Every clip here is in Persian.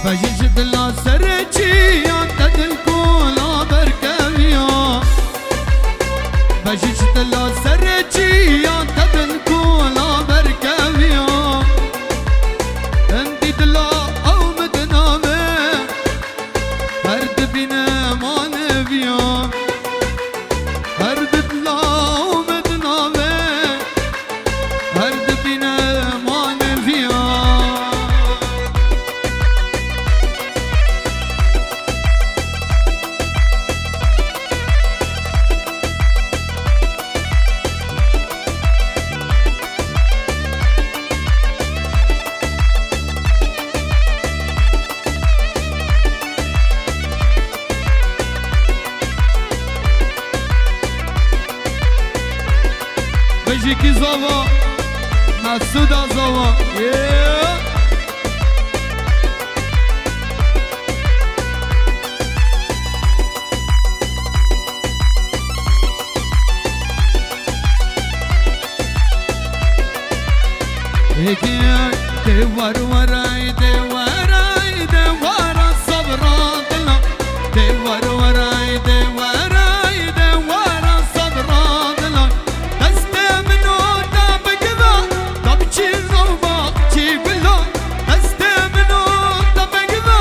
بجد لا سرچی دل کولا برکویا بجد لا سرچی دل کولا برکویا انتی دلا او مدنامه هرد بینه مانویا هرد دلا او مدنامه هرد بینه مانویا زكي زوا مسعود زوا هيكي دوار وراي دوار دوار صبرات الله دوار وراي دوار دوار صبرات الله استمنوا دم كذا دم چيزوبا چي بلا استمنوا دم كذا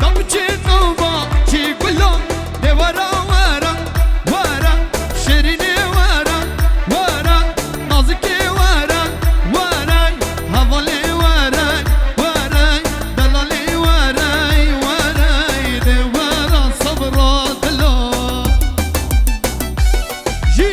دم چيزوبا چي بلا دوار ورا ورا شيريني ورا ورا نازكي ورا ورا هوالي وراي وراي دلالي وراي وراي دوار صبرات الله جي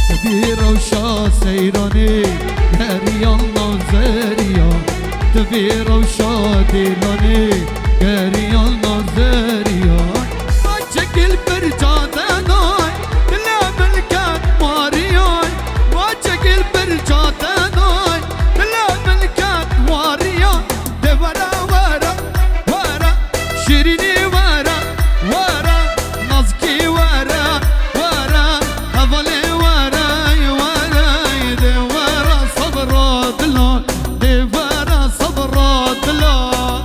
تبير وشا سيراني كريان نازريا تبير وشا ديلاني كريان نازريا ما شكل برجاتناي دلا ملكات مارياي ما شكل برجاتناي دلا ملكات مارياي دورا ورا ورا شيريني ورا ورا نازكي ورا ورا هوالي وراي وراي دوار صبرات الله دوار صبرات الله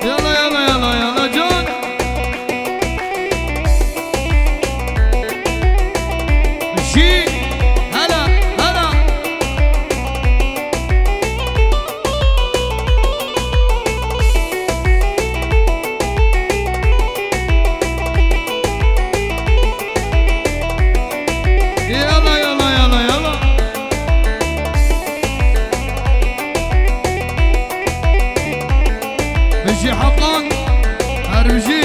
يلا يلا يلا يلا جون شي هلا هلا يلا يلا يلا يلا مشي حقان هرجي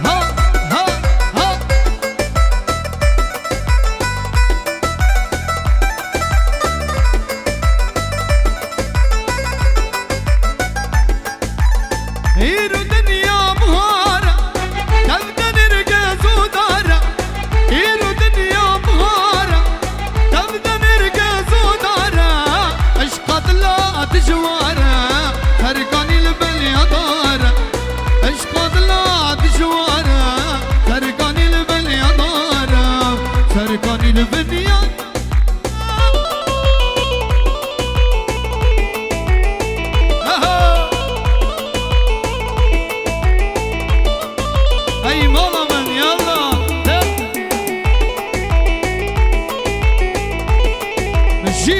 ها ها ها هيرو دنيا مهارة تبدأ نرقص ودارة هيرو دنيا مهارة تبدأ نرقص ودارة عشقات لا تجوارة تركاني البلية دارة عشقات لا تجوارة تركاني البلية دارة تركاني البلية اي ماما من يلا مشي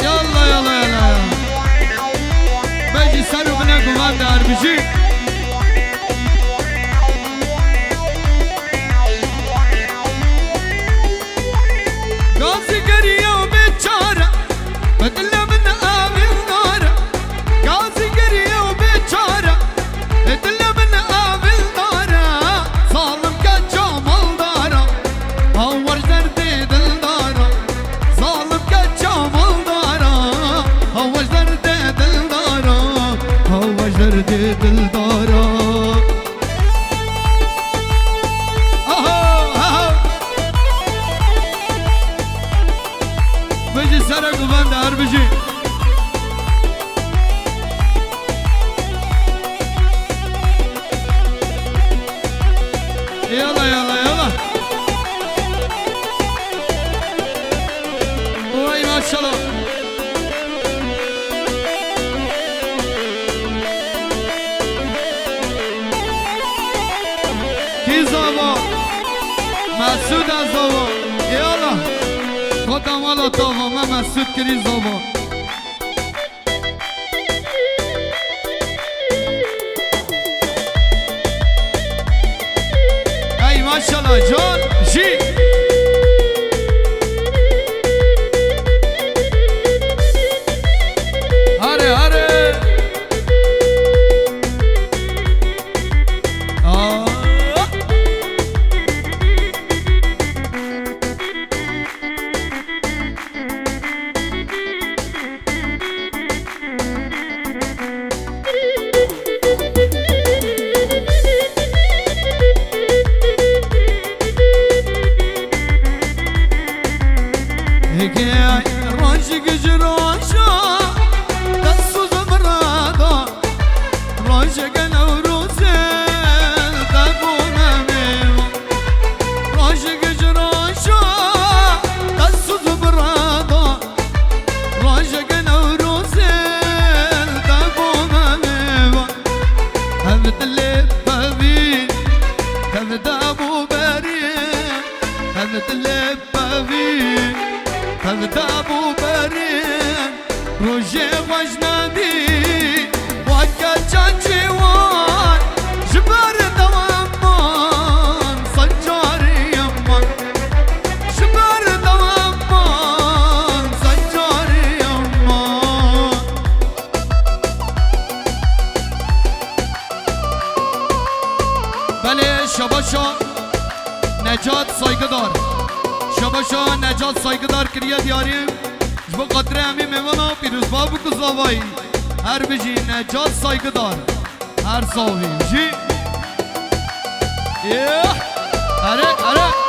يلا يلا يلا بيجي سالو بناكم هذا اربجي قاسي قريه وبيتشارة بدله من آبي النار قاسي قريه وبيتشارة بدله من آبي النار ظالم كجام الدارة هور دردي دلدارة ظالم كجام الدارة هور دردي دلدارة هور دردي دلدارة يلا يلا يلا وي ما شاء الله كي زابا مسعود زابا يلا خودم والا تاوا ما مسعود كري زابا اي ما شاء الله جون جي هاري هاري شباشا نجات سایگدار شباشا نجات سایگدار کریه دیاریم جبا قطره همی میوانا پیروز بابو کزاوایی هر بجی نجات سایگدار هر صاحبی جی اره اره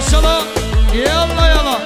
ماشاءالله يلا يلا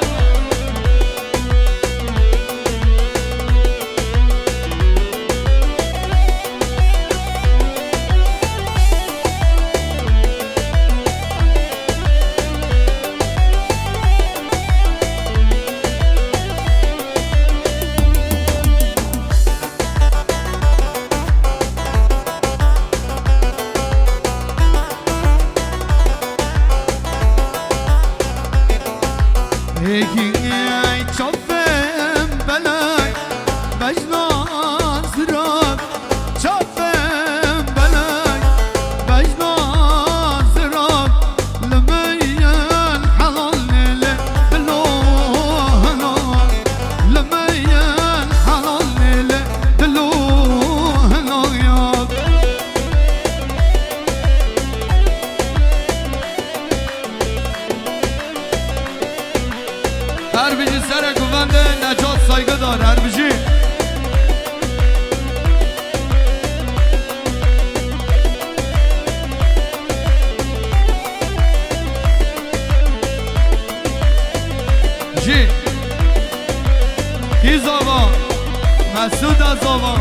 مسعود زاوا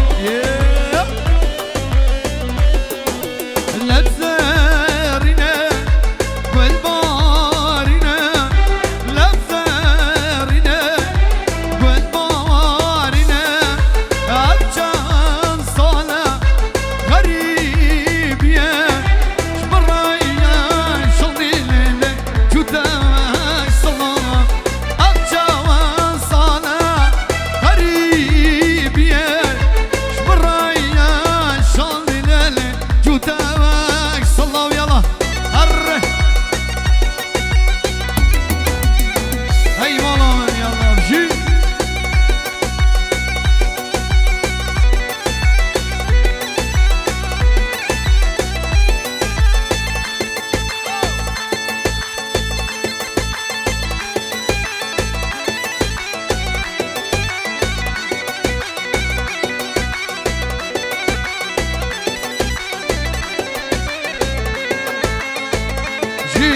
لبزارينا والبارينا لبزارينا والبارينا أبجان صالة غريب يا شبرايا شغلي لك جوداك صلاة أبجان صالة غريب يا شبرايا شغلي لك جوداك صلاة يلا هره هاي مالا يلا بجي جي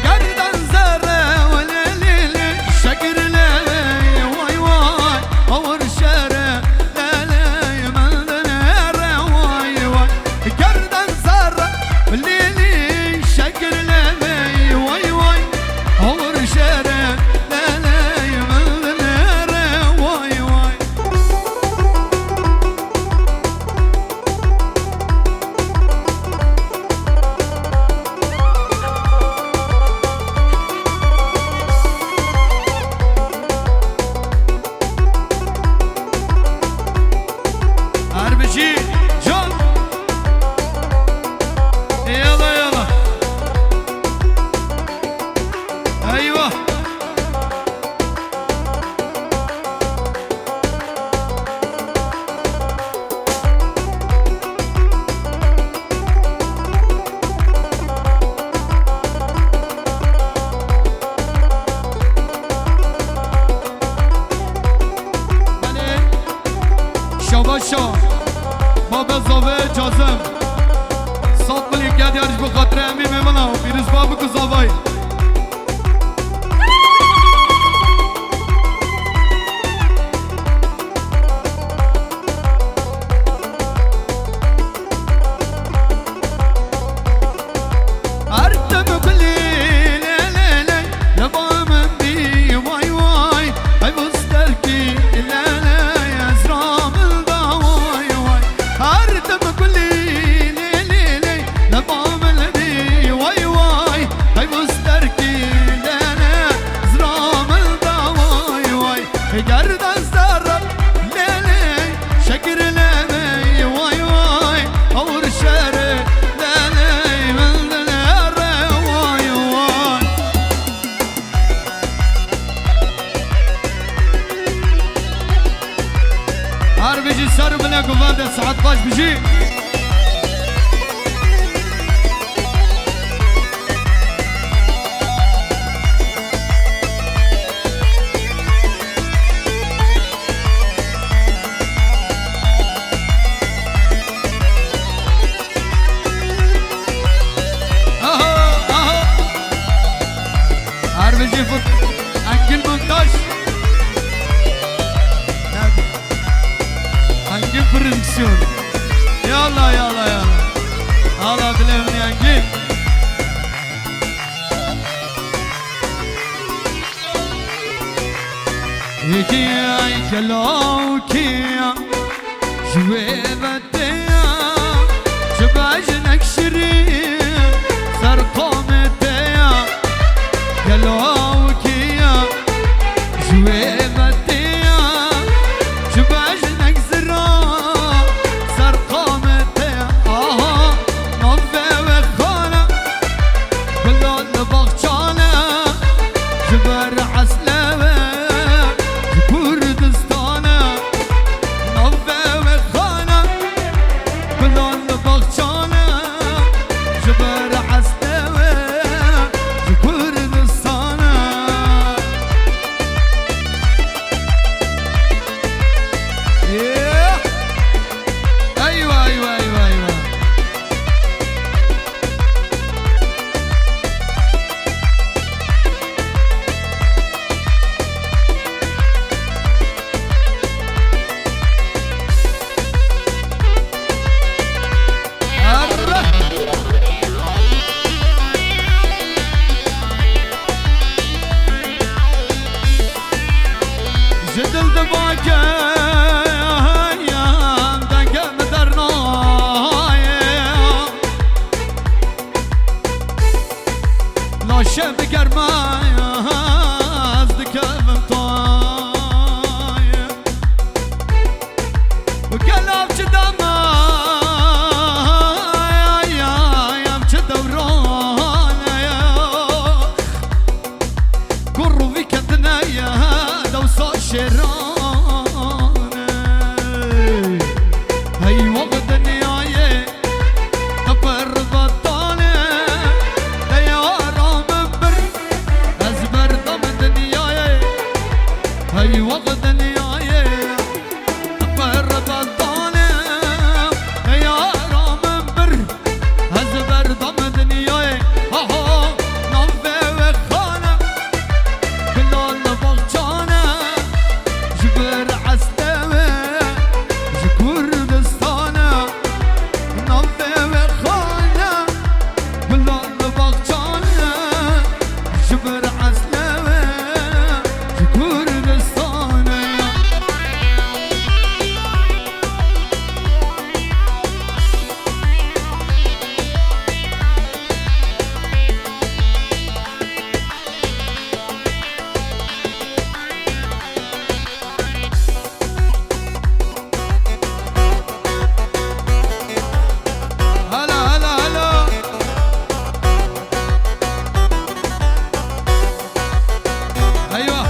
قردن زرع وليلي شكر لي واي واي اور شارع ليلي من دنيا واي واي قردن زرع وليلي شكر لي واي واي اور شارع ليلي من دنيا واي واي هربشي جون يلا يلا ايوه شاباشا بابا زاوه جازم صاد ملی گد یارش بخاطر امی میمانا پیروز بابو کو زاوای ارتب کلی لیلی لبا من بی وای وای ای مسترکی لیلی ازرام الدوای وای ارتب کلی لیلی لبا من بی وای وای ای مسترکی لیلی ازرام الدوای وای گردن زرب لیلی شکر لیلی وای وای اور شر لیلی من دلر وای وای هر بيجي سر بنا قفاد ساعات باش بيجي شون يلا يلا يلا هلا بلغني انجيل هيكي كلوكي جويبتيا شباجنك شري سرقومتيا كلوكي جويبتيا شباجنك زرا سرقومتيا نوفي وخانا كلون بغشانا جبر عسلوي كردستانا نوفي وخانا كلون بغشانا جبر عسلوي كردستانا ايوه ايوه ايوه ايوه جدل دباكة يا دنقة مدرناية لا شاب قرماية أصدك فمطاية وقلب جداماية يا مجدوراية قروا في كدناية دوسا شيرانة هاي وقت النهاية أبر بطانة ديارة منبر أزبر ضمن النهاية هاي وقت النهاية أبر بطانة ديارة منبر أزبر ضمن النهاية نوفي وخانة كلون بغشانة جبر عسلوي كردستانا نوفي وخانة كلون بغشانة جبر عسلوي كردستانا هلا هلا هلا ايوه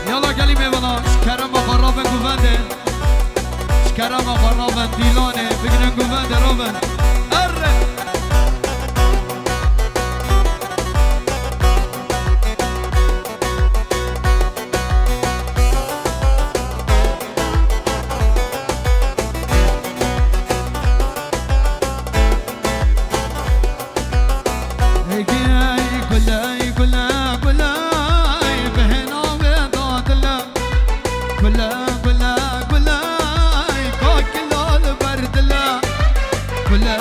يلا كلمة بنا شكرا مخرافن قوفنده شكرا مخرافن ديلانه بگرن قوفنده روبن اره كلاي كلا كلاي بهنا وضادلا كلا كلا كلاي كاكلا البردلا كلا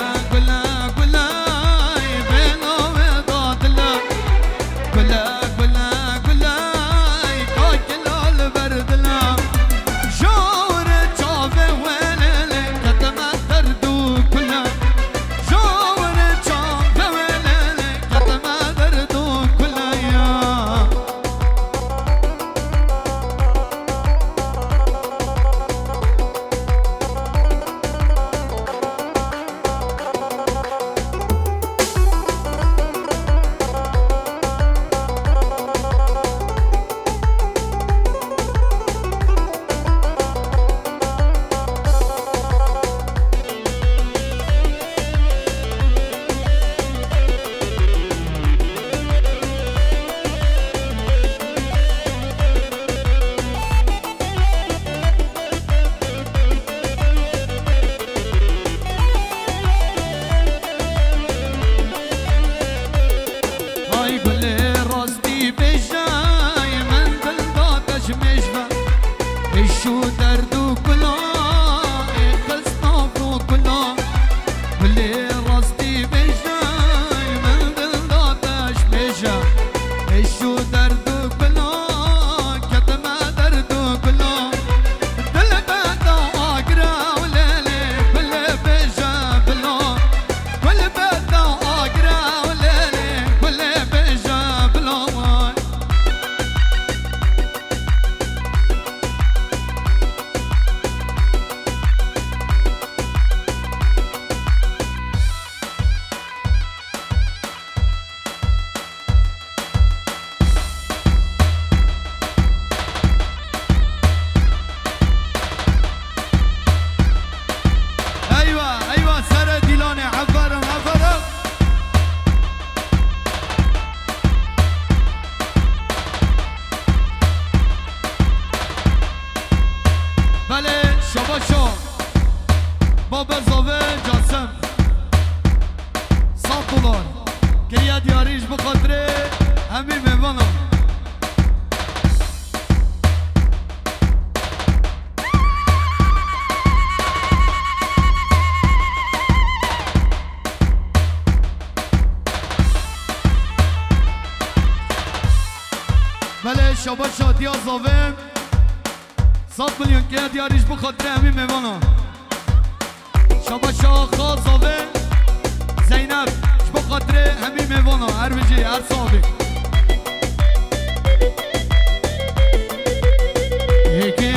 شباشا بابا زاوه جاسم $100 کریه دیاریش بخاطره همین میوانم بله شباشا دیا زاوه 100 میلیون که دیاریش بخاطره همین میوانم شباشا خواه زاوه زینب بخاطره همین میوانم هر بجی هر صحابی یکی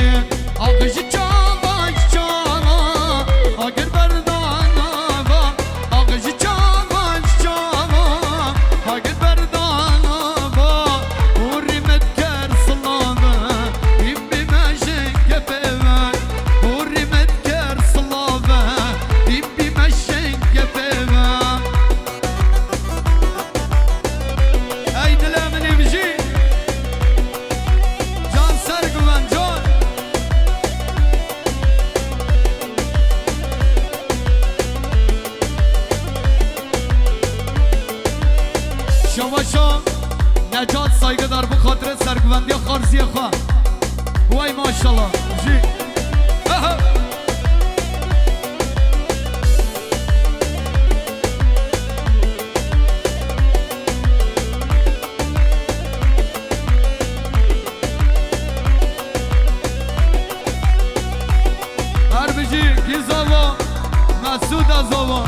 آقش چاواش چاوا آگر بردانا با آقش چاواش چاوا آگر بردانا با اوریمت کر سلامه این بیمشه گپیوه اوریمت کر سلامه این بیمشه گپیوه ای دلم نمیشی جان سرگوان جان شواشا نجات سایگه دار بخاطر سرگوندی خارزی خواه وای ماشالله جی هر بجی گیزاوا مسعود ازاوا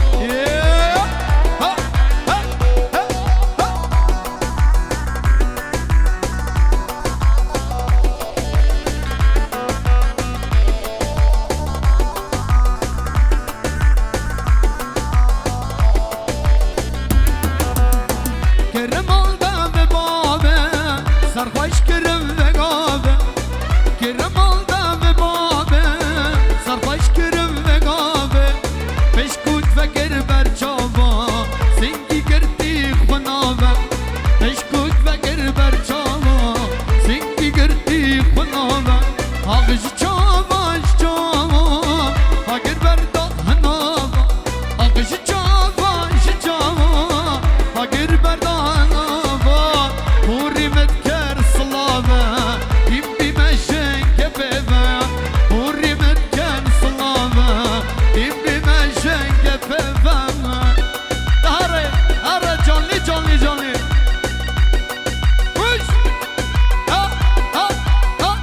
کرم آلدم به بابه سرخوش کرم به گابه کرم آلدم به بابه سرخوش کرم به گابه پشکوت فکر بر چاوا سنگی گردی خنابه پشکوت فکر بر چاوا سنگی گردی خنابه آغش چاواش چاوا اگر بردا هنابه آغش چاواش چاوا اگر بردا هنابه اوریمت کر سلامه این بیمشه گپیوه اوریمت کر سلامه این بیمشه گپیوه هره جانلی جانلی جانلی خوش ها ها ها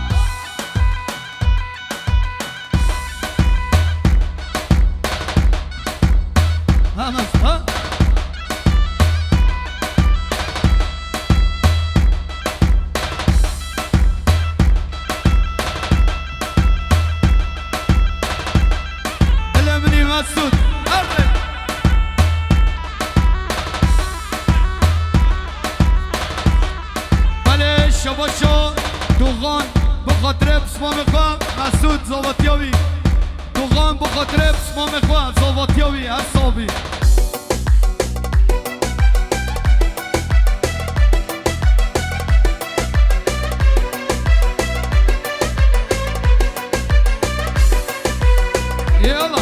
همش ها دلمنی مسعود اره بله شباشا دوغان بخاطر بسمام خواه مسعود زاواتیاوی دوغان بخاطر بسمام خواه زاواتیاوی هر صحابی یالا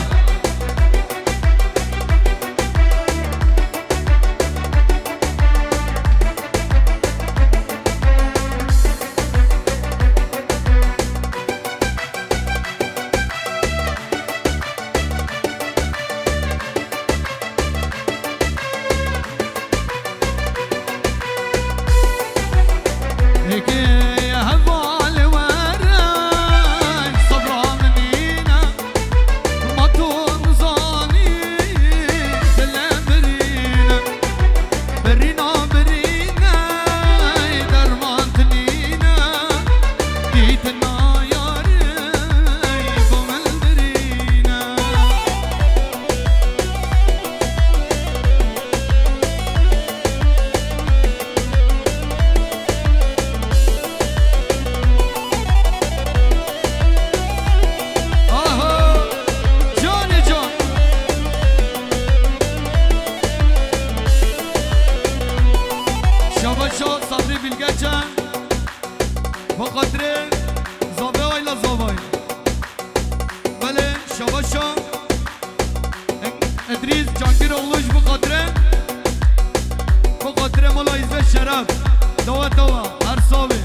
بخاطر زاوه آیلا زاوای بله شباشا ادریس جانگیر اولوش بخاطره ملا ایزه شرف دوا هر صابه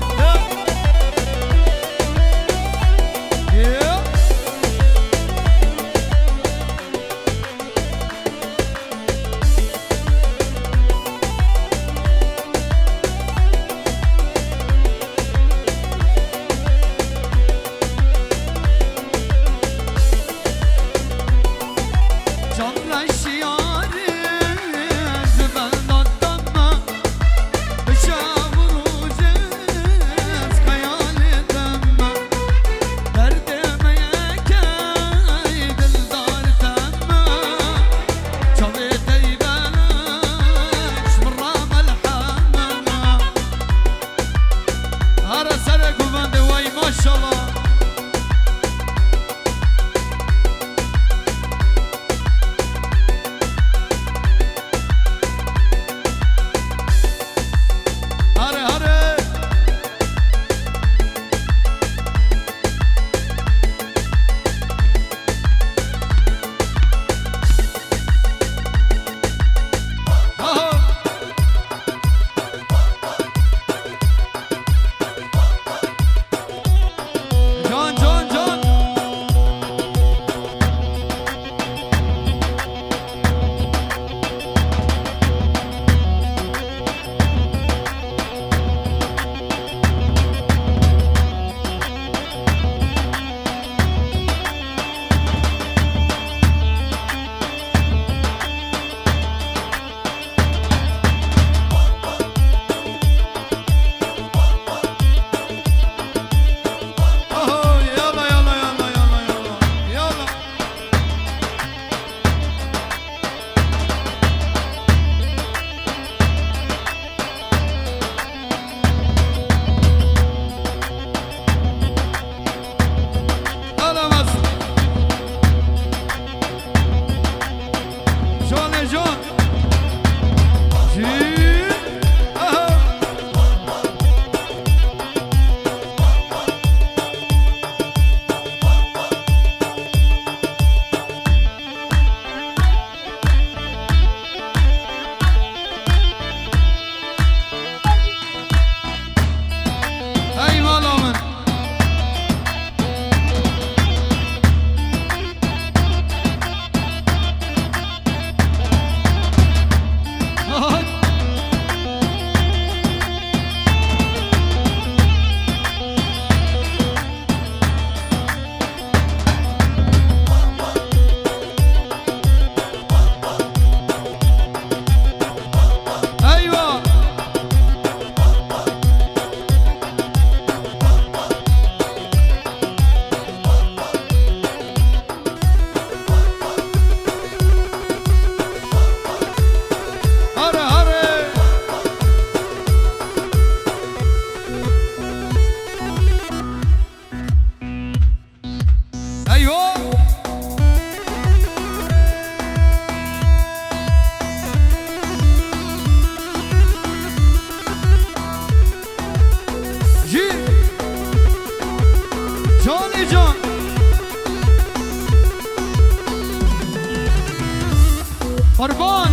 قربان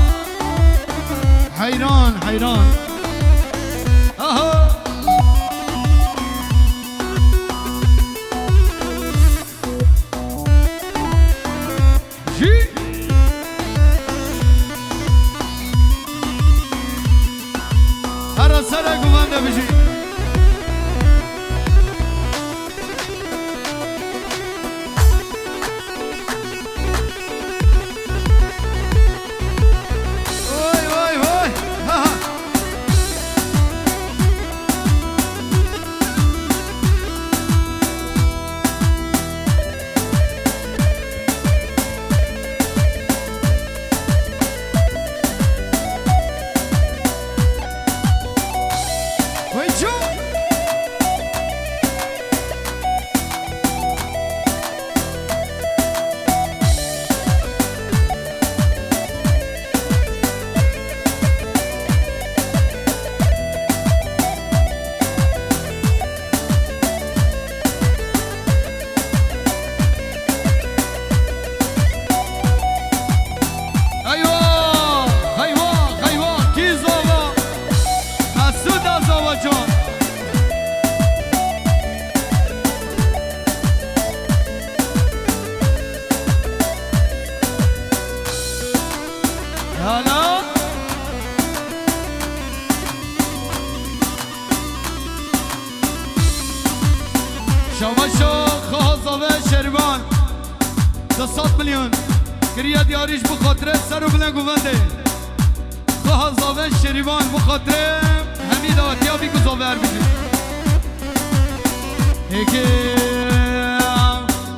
حیران آها جی هر سر گوانده بشی شواشو خازاوه شربان 200 میلیون کریه دیاریش بخاطره سر و بلنگ و بنده خازاوه شربان بخاطره همین داوتی ها بی گذاوه هر بیدی هیکی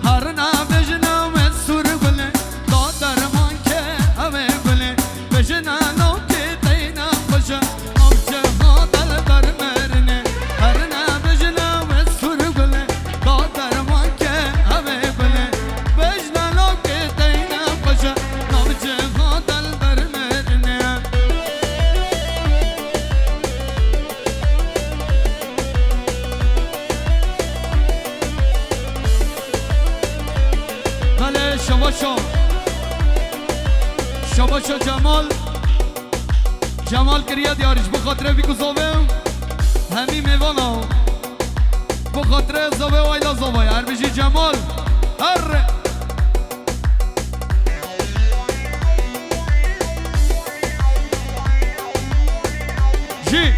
هر نبجنم سور بله دادر من که همه بله بجنم که دینم بجا نوچه ها دل بر مرنه هر نبجنم سور بله دادر من که همه بله بجنم که دینم بجا نوچه ها دل بر مرنه بله شباشو جمال کریه دیارش بخاطره بی گذاوه همی میوانا بخاطره زاوه و ایلا زاوه هر بشی جمال هر جی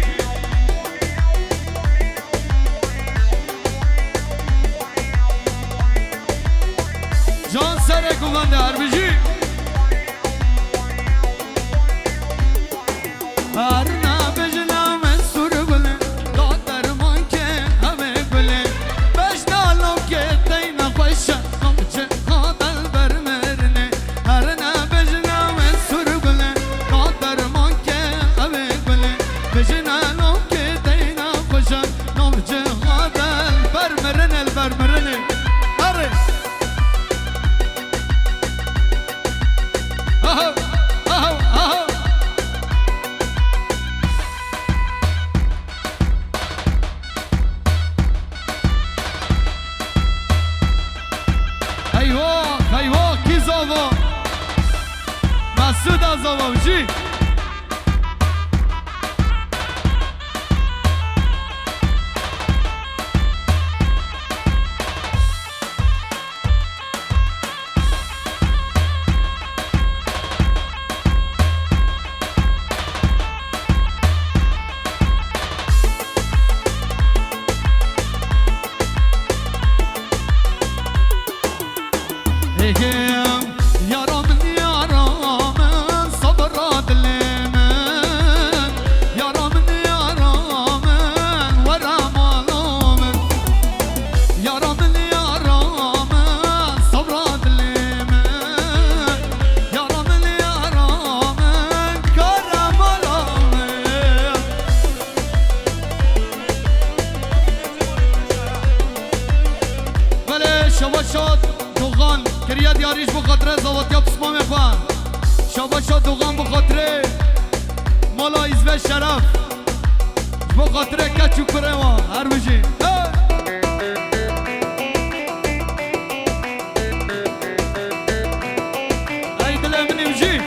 جان سره کمانده هر بشی هر نبجنم سور بله دادر من که همه بله بجنالو که دینا خوشه نمچه خادل بر مرنه هر نبجنم سور بله دادر من که همه بله بجنالو که دینا خوشه نمچه خادل بر مرنه بر مرنه هره اهو اهو اهو ایوا کی زاوا مسعود از زاوا چی یارم صبر دلم یارم ورم علوم یارم صبر دلم یارم کرم علوم بله شواشات دوغان کریه دیاریش بخاطره زواتی ها پسما میخوان شباشا دوغان بخاطره مالا ایزوه شرف بخاطره کچو کره ما هر بشی ای دل منی بشی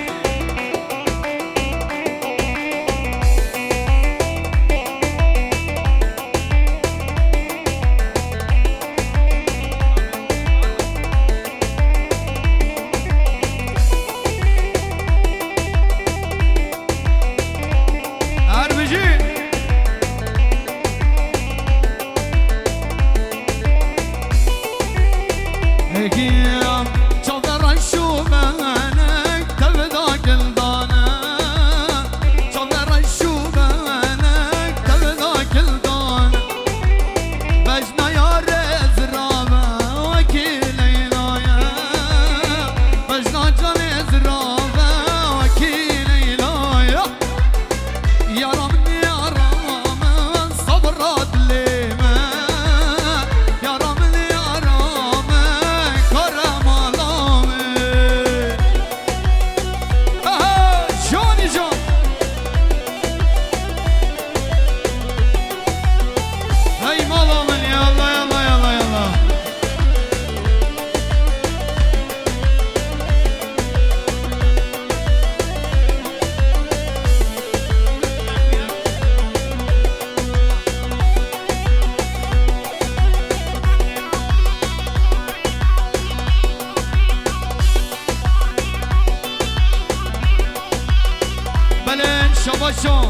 شباشون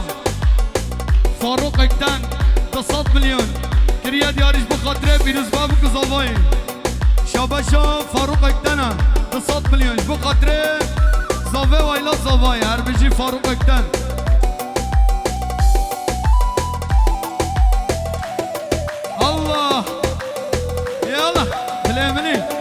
فاروق اکتن 200 میلیون کریا دیارش بخاطره پیروز باب کزاوای شاباشا فاروق اکتنه 200 میلیون بخاطره زاوه وایلا زاوای هر بجی فاروق اکتن الله يلا بلامني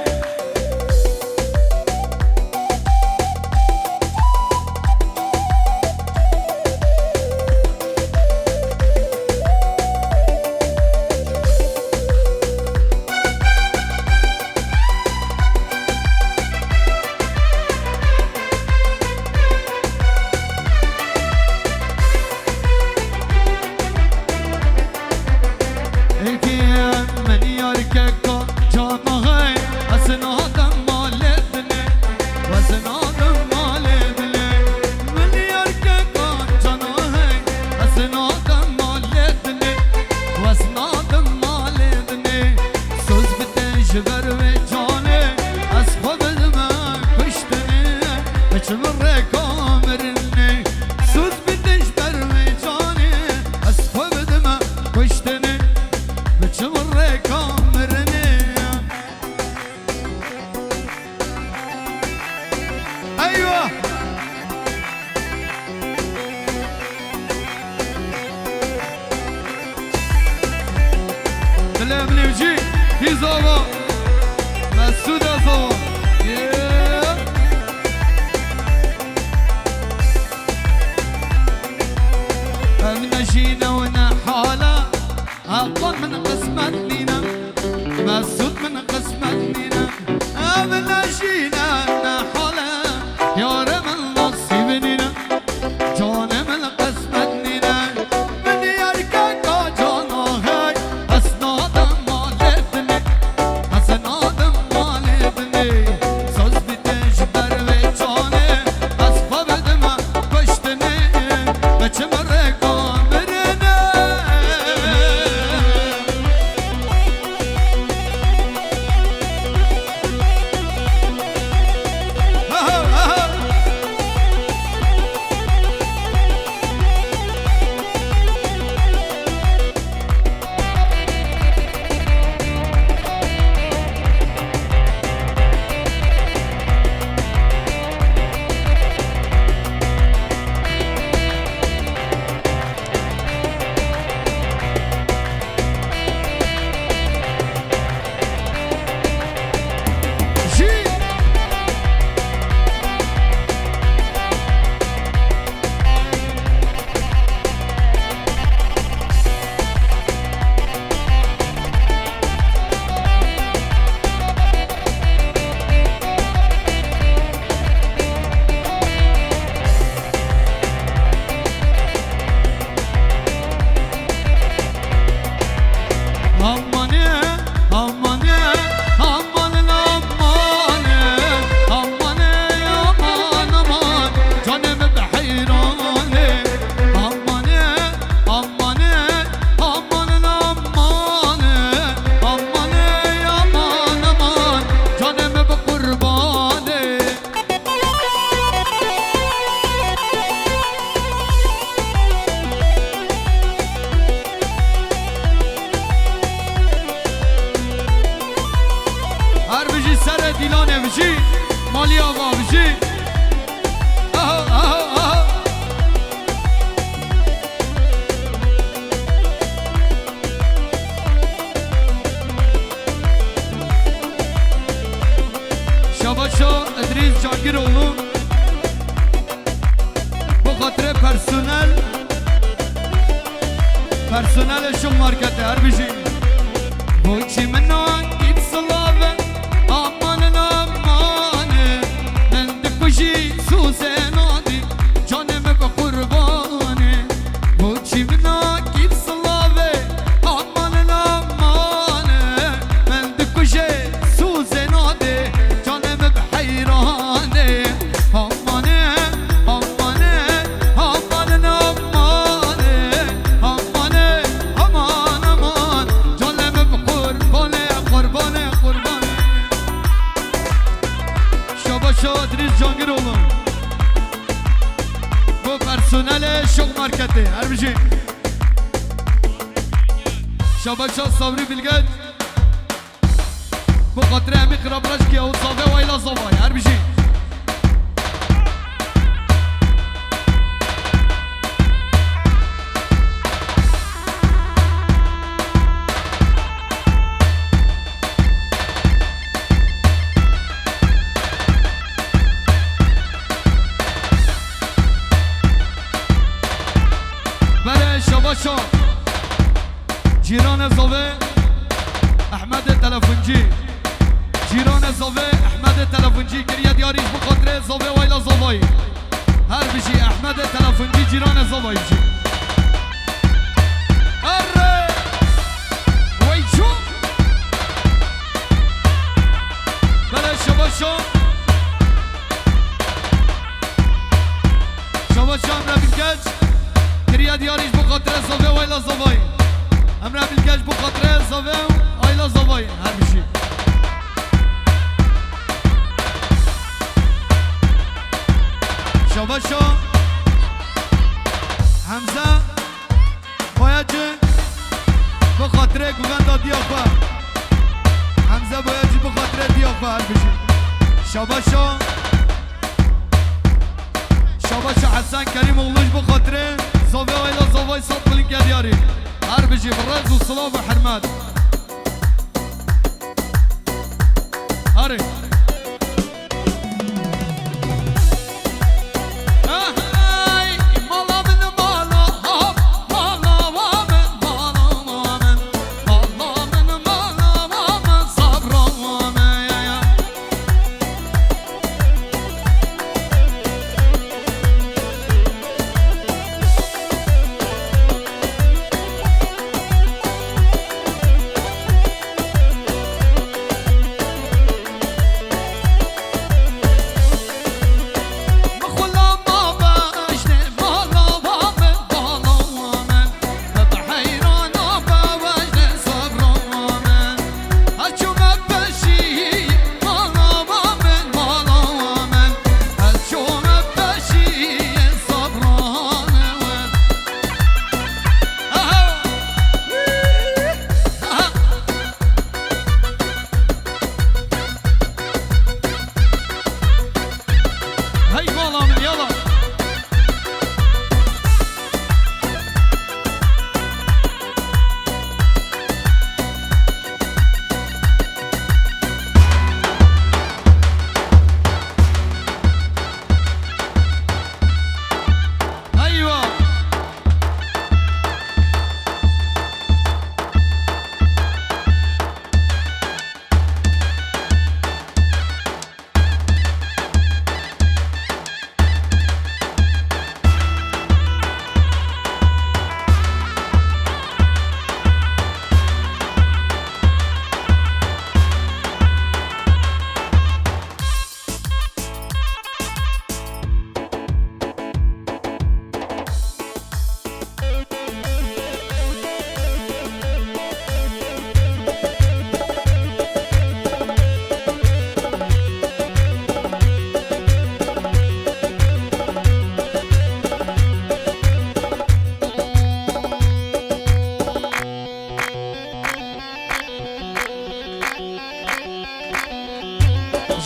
پرسونل شو مارکت هر بشی بوچی منو گیت سلاوه آمان آمانه من دکوشی سوزه نادی جانم به قربانه بوچی منو گیت سلاوه آمان آمانه من دکوشی سوزه نادی جانم به حیرانه آمانه ادریس جانگیر oğlum bu personele şok marketi her bir şey شباشا صبري بالقد بخاطر همي خراب رشكي او صافي ويلا صافي هر بشي بله شباشا جيران زوه احمد تلفونجی جیران زوه احمد تلفونجی کریه دیاریش بخاطر زوه ویلا زوهی هر بشی احمد تلفونجی جیران زوهی بشی اره ویچو بله شباشا شباشا امره بالکج کریه دیاریش بخاطر زوه ویلا زوهی امره بالکج بخاطر زوه ویلا زوهی هر بشی شباشا حمزه باید بخاطر گوگندا دیاخوا حمزه باید بخاطر دیاخوا هر بشی شباشا شباشا حسن کریم اولوش بخاطر زاویه ویلا زاویه صد بلینک دیاری هر بشی برز و صلاح و حرمت هره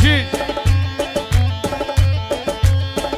G